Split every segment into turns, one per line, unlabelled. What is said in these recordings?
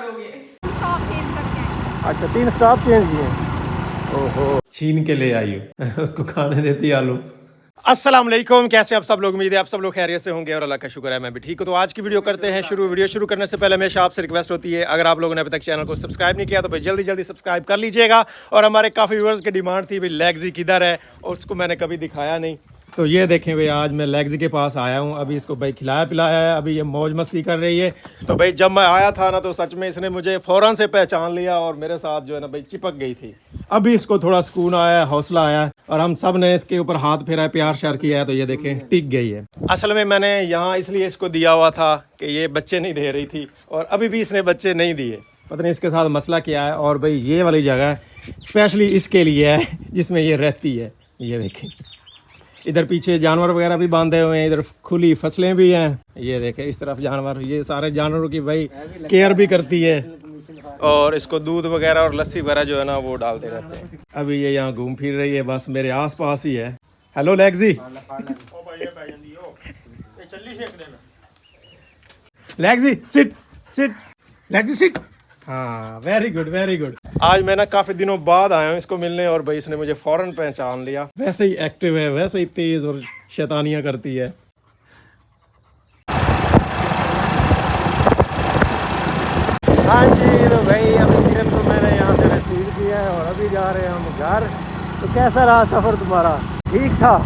करोगे। Stop change करके आए।
अच्छा 3 स्टॉप चेंज किए। ओहो छीन के ले आई हो उसको खाने देती आलू। अस्सलाम वालेकुम, कैसे आप सब लोग? उम्मीद है आप सब लोग खैरियत से होंगे और अल्लाह का शुक्र है मैं भी ठीक हूँ। तो आज की वीडियो करते हैं शुरू। वीडियो शुरू करने से पहले हमेशा आपसे रिक्वेस्ट होती है, अगर आप लोगों ने अभी तक चैनल को सब्सक्राइब नहीं किया तो भाई जल्दी जल्दी सब्सक्राइब कर लीजिएगा। और हमारे काफ़ी व्यूअर्स की डिमांड थी भाई लेग्जी किधर है, और उसको मैंने कभी दिखाया नहीं। तो ये देखें भाई, आज मैं लेग्जी के पास आया हूँ। अभी इसको भाई खिलाया पिलाया है, अभी ये मौज मस्ती कर रही है। तो भाई जब मैं आया था ना तो सच में इसने मुझे फ़ौरन से पहचान लिया और मेरे साथ जो है ना भाई चिपक गई थी। अभी इसको थोड़ा सुकून आया है, हौसला आया है, और हम सब ने इसके ऊपर हाथ फेरा है, प्यार श्यार किया है। तो ये देखें टिक गई है। असल में मैंने यहाँ इसलिए इसको दिया हुआ था कि ये बच्चे नहीं दे रही थी, और अभी भी इसने बच्चे नहीं दिए। पता नहीं इसके साथ मसला क्या है। और भाई ये वाली जगह स्पेशली इसके लिए है जिसमें ये रहती है। ये देखें इधर पीछे जानवर वगैरह भी बांधे हुए हैं, इधर खुली फसलें भी हैं। ये देखें इस तरफ जानवर, ये सारे जानवरों की भाई केयर भी करती है, और इसको दूध वगैरह और लस्सी वगैरह जो है ना वो डालते रहते हैं। अभी ये यहाँ घूम फिर रही है, बस मेरे आसपास ही है। Hello Lexi. Lexi sit sit, Lexi sit. हाँ वेरी गुड वेरी गुड। आज मैं ना काफ़ी दिनों बाद आया हूँ इसको मिलने, और भाई इसने मुझे फ़ौरन पहचान लिया। वैसे ही एक्टिव है, वैसे ही तेज़ और शैतानियाँ करती है। हाँ जी, तो भाई अभी किरण को मैंने यहाँ से रिसीव किया है और अभी जा रहे हैं हम घर। तो कैसा रहा सफ़र तुम्हारा? ठीक था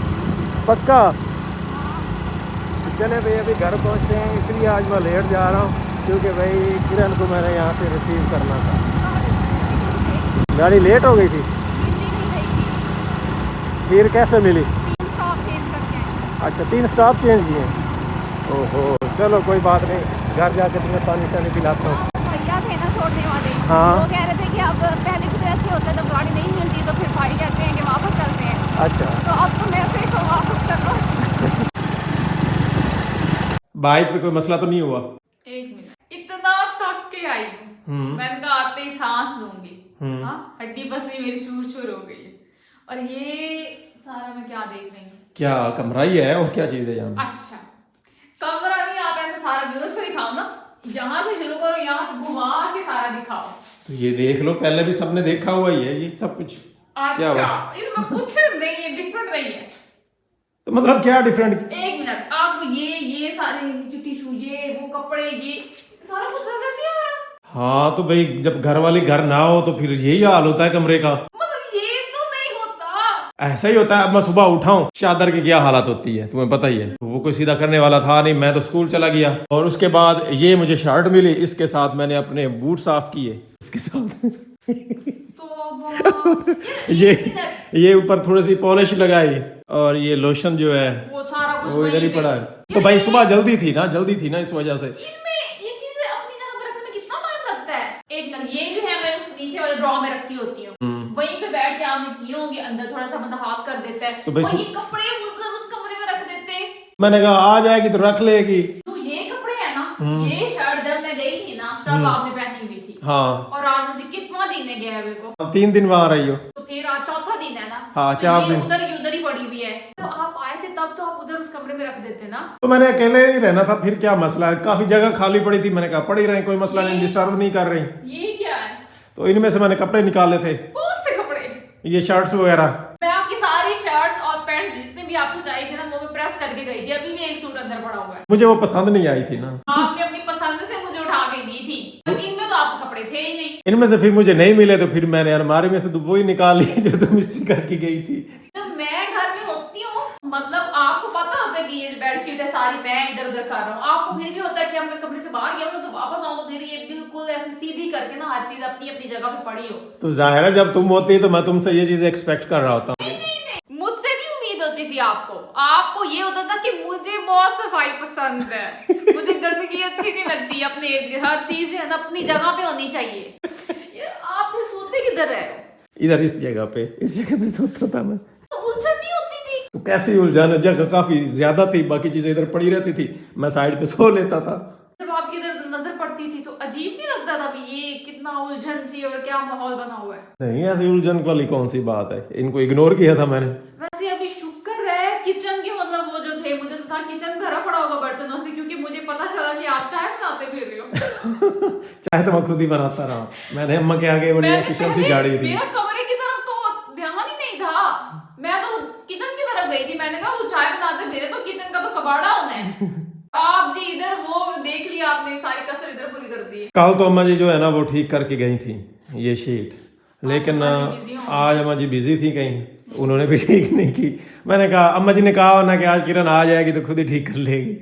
पक्का? तो चले भाई अभी घर पहुँचते हैं, इसलिए आज मैं लेट जा रहा हूँ क्योंकि भाई किरण को मैंने यहाँ से रिसीव करना था। गाड़ी लेट हो गई थी, फिर कैसे मिली? अच्छा 3 स्टॉप चेंज किए। ओहो चलो कोई बात नहीं, घर जाके तुम्हें पानी शानी पिलाता हूँ।
भैया थे ना छोड़ने वाले,
हाँ
वो कह रहे थे कि अब पहले भी तो ऐसे होता है, जब गाड़ी नहीं मिलती तो फिर भाई कहते हैं कि वापस चलते हैं।
अच्छा
तो अब तुम ऐसे ही तो वापस चलो।
बाइक पे कोई मसला तो नहीं हुआ?
एक मिनट, इतना थक के आई हूँ, मैंने कहा आते ही सांस लूंगी। हाँ हड्डी पसली मेरी चूर चूर हो गई है। और ये सारा मैं क्या देख रही हूँ?
क्या कमरा ही है और क्या चीज़ है यहाँ?
अच्छा कमरा नहीं, आप ऐसे सारा व्यूअर्स को दिखाओ ना, यहाँ से शुरू करो, यहाँ से घुमा के सारा दिखाओ।
तो ये देख लो, पहले भी सबने देखा हुआ ही है ये सब कुछ। क्या
अच्छा
हुआ?
इसमें कुछ नहीं है, डिफरेंट नहीं है।
तो मतलब क्या डिफरेंट?
एक मिनट, आप ये सारे टिश्यू, ये वो कपड़े, ये सारा कुछ नजर नहीं आ रहा?
हाँ तो भाई जब घर वाली घर ना हो तो फिर यही हाल होता है कमरे का।
मतलब ये तो नहीं होता।
ऐसा ही होता है। अब मैं सुबह उठाऊं, चादर की क्या हालत होती है तुम्हें पता ही है। वो कोई सीधा करने वाला था नहीं, मैं तो स्कूल चला गया, और उसके बाद ये मुझे शर्ट मिली, इसके साथ मैंने अपने बूट साफ किए इसके साथ।
तो
ये ऊपर थोड़ी सी पॉलिश लगाई, और ये लोशन जो है
वो सारा कुछ
वो इधर ही
वहीं
पड़ा
पे।
है। तो भाई सुबह जल्दी थी ना इस वजह से।
इनमें ये चीजें अपनी जगह पर रखने में कितना टाइम लगता है? एक मिनट, ये जो है मैं उस नीचे वाले ड्रॉ में रखती होती हूँ, वहीं पे बैठ के आपने किए होंगे, अंदर थोड़ा सा बंदा हाथ कर देता है,
तो भाई
और ये कपड़े उधर उस कमरे में रख देते।
मैंने कहा आ जाएगी तो रख लेगी।
तो ये कपड़े है ना, ये शर्ट जब मैं गई थी ना तब आपने पहनी हुई थी।
हाँ
और आज मुझे कितना दिन है गया मेरे को?
3 दिन वहां रही हो।
तो फिर आज चौथा दिन है ना।
हाँ,
तो
4
ये
दिन।
उधर ही पड़ी हुई है। तो आप आए थे तब तो आप उधर उस कमरे में रख देते ना।
तो मैंने अकेले ही रहना था, फिर क्या मसला है? काफी जगह खाली पड़ी थी, मैंने कहा पड़ी रहे, कोई मसला नहीं, डिस्टर्ब नहीं कर रही।
ये क्या है?
तो इनमें से मैंने कपड़े निकाले थे।
कौन से कपड़े?
ये शर्ट्स वगैरह।
मैं आपकी सारी शर्ट्स और पैंट जितने भी आपको चाहिए थे ना वो मैं प्रेस करके गई थी, अभी भी एक सूट अंदर पड़ा हुआ है।
मुझे वो पसंद नहीं आई थी ना।
आपने अपनी पसंद से मुझे उठा के दी थी, तो इनमें तो आपके कपड़े थे ही नहीं।
इनमें से फिर मुझे नहीं मिले, तो फिर मैंने अलमारी में से वो ही निकाल ली जो तुम इसी करके गई थी।
जब मैं घर में होती हूँ, मतलब आपको पता होता है कि ये बेडशीट है सारी मैं इधर उधर कर रहा हूँ, आपको फिर भी होता है कि अब मैं कमरे से बाहर गया हूँ तो वापस आऊँ तो फिर ये बिल्कुल ऐसे सीधी करके ना हर चीज अपनी अपनी जगह पे पड़ी हो।
तो जाहिर है जब तुम होती है तो मैं तुमसे ये चीज एक्सपेक्ट कर रहा होता हूँ।
नहीं, मुझसे भी उम्मीद होती थी आपको ये होता था कि मुझे बहुत सफाई पसंद है, मुझे गंदगी अच्छी नहीं लगती, अपने इर्द गिर्द हर चीज जो है ना अपनी जगह पे होनी चाहिए। ये आप सोते किधर है?
इधर इस जगह पे सोता था मैं।
तो उलझन नहीं होती थी?
तो कैसी उलझन, जगह काफी ज्यादा थी, बाकी चीजें इधर पड़ी रहती थी, मैं साइड पे सो लेता था।
जब आपकी इधर नजर पड़ती थी तो अजीब नहीं लगता था भी ये कितना उलझन सी और क्या माहौल बना हुआ है?
नहीं ऐसी उलझन वाली कौन सी बात है, इनको इग्नोर किया था मैंने।
वैसे अभी शुक्र है किचन के मतलब वो जो थे, मुझे तो था किचन भरा पड़ा होगा बर्तनों से, क्योंकि मुझे पता चला कि आप चाय बनाते फिर रहे हो।
चाहे तो मैं खुद ही बनाता रहा। मैंने अम्मा के आगे बड़ी एफिशिएंसी गाड़ी थी।
मेरा कमरे की तरफ तो ध्यान ही नहीं था, मैं तो किचन की तरफ गई थी। मैंने कहा वो चाय बनाते मेरे तो किचन का तो कबाड़ा होना है। आप जी इधर वो देख लिया आपने, सारी कसर इधर पूरी कर दी।
कल तो अम्मा जी जो है ना वो ठीक करके गई थी ये शीट, लेकिन आज अम्मा जी बिजी थी कहीं, उन्होंने भी ठीक नहीं की। मैंने कहा, अम्मा जी ने कहा ना कि आज किरण आ जाएगी तो खुद ही ठीक कर लेगी।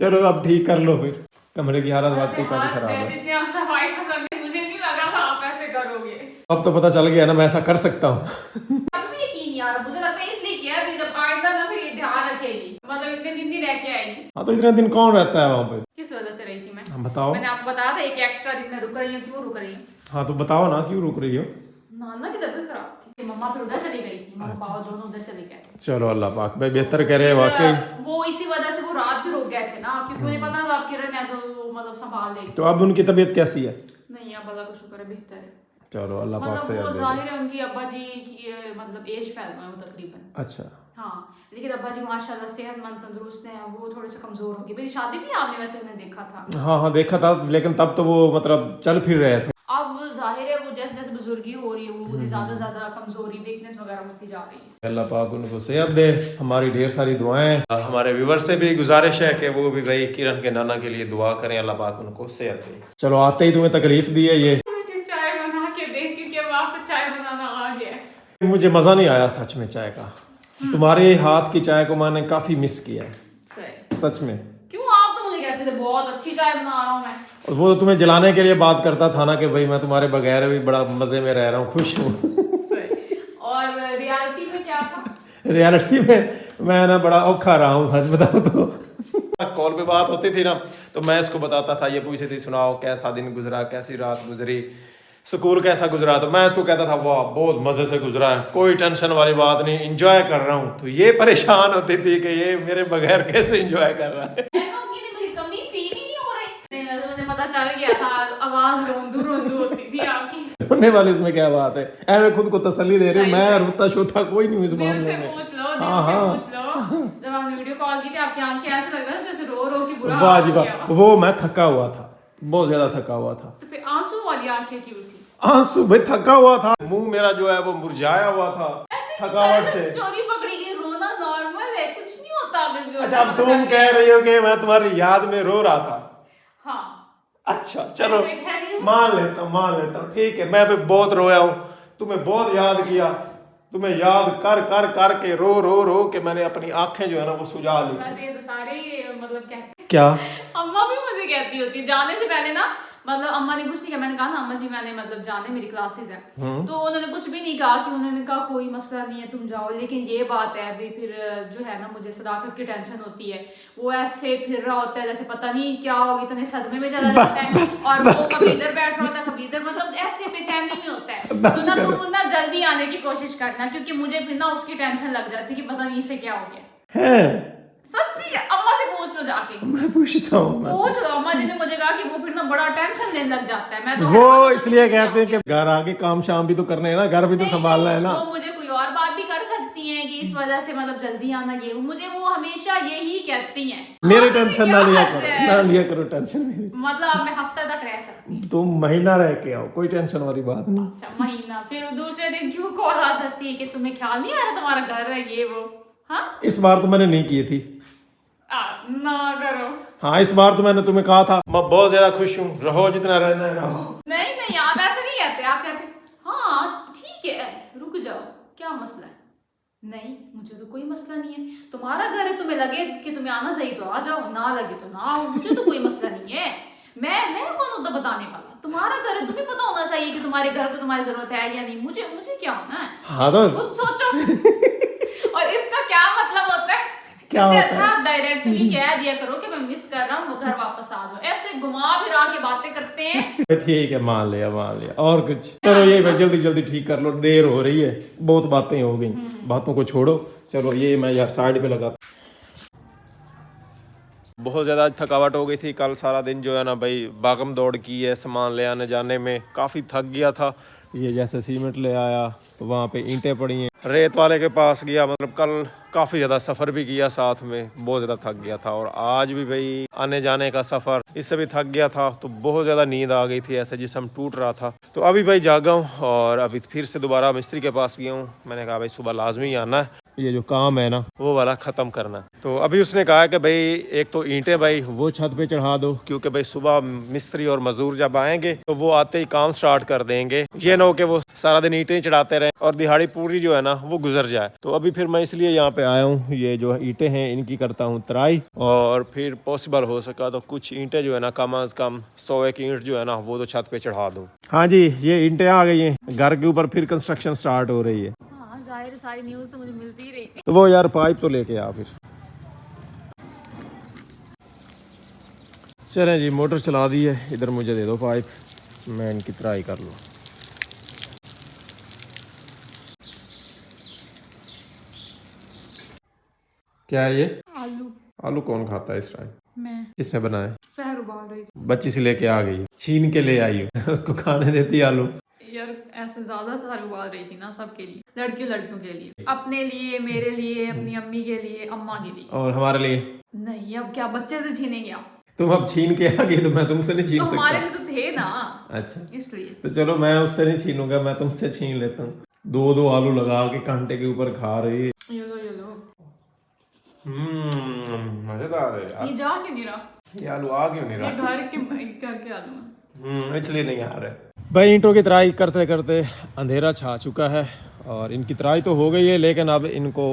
चलो अब ठीक कर लो फिर। कमरे की हालत वाकई काफी खराब है।
जितनी आप सफाई पसंद है, मुझे नहीं लगा था आप ऐसे करोगे।
अब तो पता चल गया ना मैं ऐसा कर सकता हूँ।
अब भी यकीन नहीं आ रहा, मुझे लगता है इसलिए किया है, जब आइंदा ना फिर ये ध्यान रखेगी, मतलब इतने दिन नहीं रह के आएगी।
हाँ तो इतने दिन कौन रहता है वहाँ पे?
किस वजह से रही थी मैं?
बताओ।
मैंने आपको बताया था एक एक्स्ट्रा दिन मैं रुक रही हूँ, क्यों रुक रही हूँ?
हाँ तो बताओ ना क्यों रुक रही हो?
नाना की तबीयत खराब थी, मम्मा फिर उधर चली गई थी, मम्मा पापा दोनों उधर चले गए थे।
चलो अल्लाह पाक भाई बेहतर करे वाकई।
वो इसी वजह से वो रात भी रुक गए थे ना, क्योंकि मुझे पता था आप किरण है तो मतलब संभाल लेगी।
तो अब उनकी तबीयत कैसी है?
नहीं अब अल्लाह का शुक्र है बेहतर है।
चलो अल्लाह पाक से
मतलब वो
याद दे।
जाहिर है उनकी अब्बा जी की मतलब एज फैल गए वो तकरीबन।
अच्छा
हाँ लेकिन अब्बा जी माशाल्लाह सेहतमंद तंदुरुस्त हैं, वो थोड़े से कमजोर हो गए। मेरी शादी भी आपने वैसे उन्हें देखा था।
हाँ हाँ देखा था, लेकिन तब तो वो मतलब चल फिर रहे थे।
अब जाहिर है वो जैसे जैसे बुजुर्गी हो रही है वो उन्हें ज्यादा कमजोरी वीकनेस वगैरह होती जा रही है।
अल्लाह पाक उनको सेहत दे, हमारी ढेर सारी दुआएं। हमारे व्यूवर से भी गुजारिश है कि वो भी भाई किरण के नाना के लिए दुआ करें, अल्लाह पाक उनको सेहत दे। चलो आते ही तुम्हें तकलीफ दी है ये।
मुझे चाय बना के दे, क्योंकि अब आपको चाय बनाना आ गया है।
मुझे मजा नहीं आया सच में चाय का। तुम्हारे हाथ की चाय को मैंने काफी मिस किया है
सही
सच में।
क्यों? आप तो मुझे कहते थे बहुत अच्छी चाय बना रहा हूँ मैं।
और वो तो तुम्हें जलाने के लिए बात करता था ना कि भाई मैं तुम्हारे बगैर भी बड़ा मजे में रह रहा हूँ, खुश हूँ।
सही। और रियलिटी में क्या था?
रियलिटी में मैं ना बड़ा औखा रहा हूँ सच बताऊँ तो। कॉल पे बात होती थी ना तो मैं इसको बताता था, ये पूछती थी सुनाओ कैसा दिन गुजरा, कैसी रात गुजरी, स्कूल कैसा गुजरा, तो मैं इसको कहता था वाह बहुत मजे से गुजरा है, कोई टेंशन वाली बात नहीं, एंजॉय कर रहा हूँ। तो ये परेशान होती थी कि ये मेरे बगैर कैसे एंजॉय कर रहा है।
मुझे पता चल गया था, आवाज रोंदू रोंदू होती थी आपकी।
रोने वाली इसमें क्या बात है? मैं खुद को तसल्ली दे रही हूँ, मैं रोता शोता कोई नहीं इस
दिल
मामले
से
में।
पूछ लो, दिल से पूछ लो। जब आपने वीडियो कॉल की थी आपकी आंखें ऐसे लग रहा था जैसे रो रो के बुरा हाल हो गया।
वो मैं थका हुआ था, बहुत ज्यादा थका हुआ था।
तो फिर आंसू वाली आंखें क्यों थी?
आंसू भाई थका हुआ था, मुंह मेरा जो है वो मुरझाया हुआ था थकावट से।
चोरी पकड़ी गई, रोना नॉर्मल है, कुछ नहीं होता अगर भी।
अच्छा अब तुम कह रही हो कि मैं तुम्हारी याद में रो रहा था?
हाँ
अच्छा चलो मान लेता हूँ ठीक है, मैं भी बहुत रोया हूँ, तुम्हें बहुत याद किया, तुम्हें याद कर कर कर के रो के मैंने अपनी आंखें जो है ना वो सुझा ली।
वैसे ये तो सारे मतलब कहते
क्या?
अम्मा भी मुझे कहती होती जाने से पहले ना, मतलब अम्मा ने कुछ नहीं किया। मैंने कहा ना अम्मा जी मैंने मतलब जाने मेरी क्लासेस है, तो उन्होंने कुछ भी नहीं कहा कि उन्होंने कहा कोई मसला नहीं है तुम जाओ। लेकिन ये बात है अभी फिर जो है ना मुझे सदाकत की टेंशन होती है, वो ऐसे फिर रहा होता है जैसे पता नहीं क्या हो, इतने सदमे में चला जाता है और वो कभी इधर बैठ रहा होता है कभी इधर, मतलब ऐसे बेचैनी में होता है। तो ना तुम ना जल्दी आने की कोशिश करना, क्योंकि मुझे फिर ना उसकी टेंशन लग जाती है कि पता नहीं इसे क्या हो गया है। सच्ची अम्मा से पूछ लो जाके।
मैं पूछता हूँ,
पूछ लो। अम्मा जी ने मुझे कहा कि वो फिर ना बड़ा टेंशन लेने लग जाता है। मैं तो
वो इसलिए कहते हैं कि घर आके काम शाम भी तो करने हैं ना, घर भी तो संभालना है ना।
वो मुझे कोई और बात भी कर सकती हैं कि इस वजह से मतलब जल्दी आना, ये मुझे वो हमेशा यही कहती हैं।
मेरी टेंशन ना लिया करो टेंशन मेरी।
मतलब अब मैं हफ्ता तक रह सकती।
तुम महीना रह के आओ, कोई टेंशन वाली बात नहीं।
अच्छा महीना, फिर दूसरे दिन क्यों कॉल आ सकती है कि तुम्हें ख्याल नहीं आ रहा तुम्हारा घर है ये वो? हाँ
इस बार तो मैंने नहीं की थी।
ना करो।
हाँ इस बार तो मैंने तुम्हें कहा था मैं बहुत ज्यादा खुश हूँ, रहो जितना रहना है रहो।
नहीं आप ऐसे नहीं कहते, आप कहते हाँ ठीक है रुक जाओ, क्या मसला है? नहीं मुझे तो कोई मसला नहीं है, तुम्हारा घर है, तुम्हें लगे कि तुम्हें आना चाहिए तो आ जाओ, ना लगे तो ना आओ, मुझे तो कोई मसला नहीं है। मैं कौन होता बताने वाला? तुम्हारा घर है, तुम्हें पता होना चाहिए कि तुम्हारे घर को तुम्हारी जरूरत है या नहीं। मुझे क्या होना है? हाँ तो खुद सोचो। और इसका क्या मतलब होता है? इससे अच्छा आप डायरेक्टली कह दिया करो कि मैं मिस कर रहा हूँ, घर वापस आ जाओ। ऐसे घुमा फिरा के बातें करते हैं।
ठीक है मान लिया और कुछ चलो ये भाई जल्दी ठीक कर लो, देर हो रही है, बहुत बातें हो गई, बातों को छोड़ो। चलो ये मैं यार साइड पे लगा। बहुत ज़्यादा थकावट हो गई थी कल, सारा दिन जो है ना भाई भागम दौड़ की है, सामान ले आने जाने में काफ़ी थक गया था। ये जैसे सीमेंट ले आया, वहाँ पे ईंटें पड़ी हैं। रेत वाले के पास गया, मतलब कल काफ़ी ज़्यादा सफ़र भी किया साथ में, बहुत ज़्यादा थक गया था। और आज भी भाई आने जाने का सफ़र, इससे भी थक गया था, तो बहुत ज़्यादा नींद आ गई थी, ऐसे जिसम टूट रहा था। तो अभी भाई जागा हूँ और अभी फिर से दोबारा मिस्त्री के पास गया हूँ। मैंने कहा भाई सुबह लाजमी आना है, ये जो काम है ना वो वाला ख़त्म करना। तो अभी उसने कहा कि भाई एक तो ईंटें भाई वो छत पे चढ़ा दो, क्योंकि भाई सुबह मिस्त्री और मजदूर जब आएंगे तो वो आते ही काम स्टार्ट कर देंगे। ये ना हो कि वो सारा दिन ईंटें चढ़ाते रहें और दिहाड़ी पूरी जो है ना वो गुजर जाए। तो अभी फिर मैं इसलिए यहाँ पे आया हूँ। ये जो ईंटें हैं इनकी करता हूँ तराई, और फिर पॉसिबल हो सका तो कुछ ईंटें जो है ना कम अज़ कम 100 ईंट जो है ना वो तो छत पे चढ़ा दूँ। हाँ जी, ये ईंटें आ गई हैं, घर के ऊपर फिर कंस्ट्रक्शन स्टार्ट हो रही है।
हाँ जाहिर, सारी न्यूज़ तो मुझे मिलती ही रही थी।
तो वो यार पाइप तो लेके आ फिर। चलें जी, मोटर चला दी है, इधर मुझे दे दो पाइप, मैं इनकी तराई कर लूँ। क्या है ये?
आलू।
आलू कौन खाता है इस टाइम?
मैं।
किसने बनाया?
सहर उबाल रही थी।
बच्ची से लेके आ गई, छीन के ले आई हो उसको खाने देती आलू।
यार ऐसे ज्यादा सहर उबाल रही थी ना, सबके लिए, लड़कियों के लिए, अपने लिए, मेरे लिए, अपनी अम्मी के लिए, अम्मा के लिए।
और हमारे लिए
नहीं, अब क्या बच्चे से छीनेंगे आप?
तुम अब छीन के आ गई तो मैं तुमसे नहीं छीन
तो
सकता।
हमारे लिए तो थे ना,
अच्छा,
इसलिए।
तो चलो मैं उससे नहीं छीनूंगा, मैं तुमसे छीन लेता हूँ। दो दो आलू लगा के कांटे के ऊपर खा रही है।
ये लो।
मजेदार है यार।
ये जा क्यों नहीं रहा?
ये आलू आ क्यों नहीं
ये
रहा?
घर के आलू हैं।
इसलिए नहीं आ रहे। भाई ईंटों की तराई करते करते अंधेरा छा चुका है और इनकी तराई तो हो गई है, लेकिन अब इनको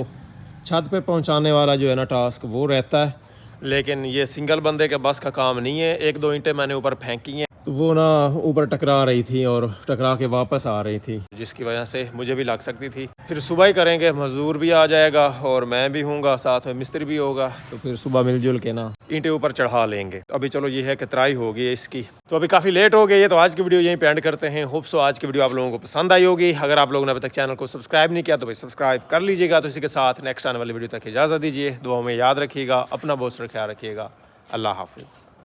छत पे पहुंचाने वाला जो है ना टास्क वो रहता है। लेकिन ये सिंगल बंदे के बस का काम नहीं है। एक दो ईंटें मैंने ऊपर फेंकी हैं तो वो ना ऊपर टकरा रही थी और टकरा के वापस आ रही थी, जिसकी वजह से मुझे भी लग सकती थी। फिर सुबह ही करेंगे, मजदूर भी आ जाएगा और मैं भी हूँगा, साथ में मिस्त्री भी होगा, तो फिर सुबह मिलजुल के ना ईंटें ऊपर चढ़ा लेंगे। अभी चलो ये है कि तराई हो गई है इसकी, तो अभी काफ़ी लेट हो गई है। तो आज की वीडियो यहीं पे एंड करते हैं। होप सो आज की वीडियो आप लोगों को पसंद आई होगी। अगर आप लोगों ने अभी तक चैनल को सब्सक्राइब नहीं किया तो भाई सब्सक्राइब कर लीजिएगा। तो इसी के साथ नेक्स्ट आने वाली वीडियो तक इजाज़त दीजिए। दुआओं में याद रखिएगा, अपना बहुत सारा ख्याल रखिएगा। अल्लाह हाफिज़।